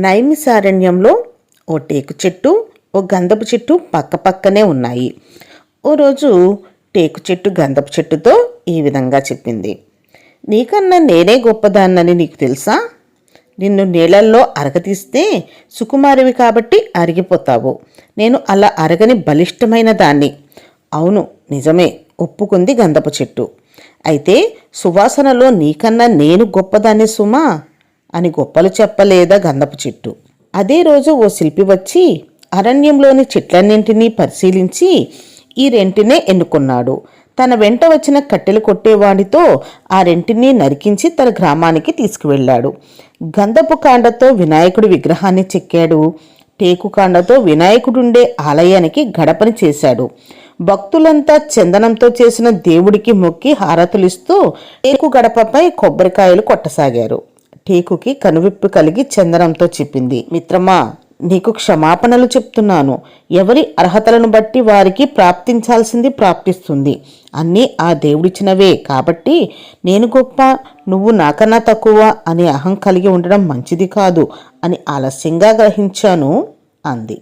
నైమిసారణ్యంలో ఓ టేకు చెట్టు, ఓ గంధపు చెట్టు పక్కపక్కనే ఉన్నాయి. ఓ రోజు టేకు చెట్టు గంధపు చెట్టుతో ఈ విధంగా చెప్పింది, నీకన్నా నేనే గొప్పదాన్నని నీకు తెలుసా? నిన్ను నీళ్ళల్లో అరగతీస్తే సుకుమారివి కాబట్టి అరిగిపోతావు. నేను అలా అరగని బలిష్టమైన దాన్ని. అవును నిజమే, ఒప్పుకుంది గంధపు చెట్టు. అయితే సువాసనలో నీకన్నా నేను గొప్పదాన్ని సుమా అని గొప్పలు చెప్పలేదా గంధపు చెట్టు. అదే రోజు ఓ శిల్పి వచ్చి అరణ్యంలోని చెట్లన్నింటినీ పరిశీలించి ఈ రెంటినే ఎన్నుకున్నాడు. తన వెంట వచ్చిన కట్టెలు కొట్టేవాడితో ఆ రెంటిని నరికించి తన గ్రామానికి తీసుకువెళ్ళాడు. గంధపు కాండతో వినాయకుడి విగ్రహాన్ని చెక్కాడు. టేకు కాండతో వినాయకుడుండే ఆలయానికి గడపని చేశాడు. భక్తులంతా చందనంతో చేసిన దేవుడికి మొక్కి హారతులిస్తూ టేకు గడపపై కొబ్బరికాయలు కొట్టసాగారు. టేకుకి కనువిప్పు కలిగి చందనంతో చెప్పింది, మిత్రమా, నీకు క్షమాపణలు చెప్తున్నాను. ఎవరి అర్హతలను బట్టి వారికి ప్రాప్తించాల్సింది ప్రాప్తిస్తుంది. అన్నీ ఆ దేవుడిచ్చినవే కాబట్టి నేను గొప్ప, నువ్వు నాకన్నా తక్కువ అనే అహం కలిగి ఉండడం మంచిది కాదు అని ఆలస్యంగా గ్రహించాను అంది.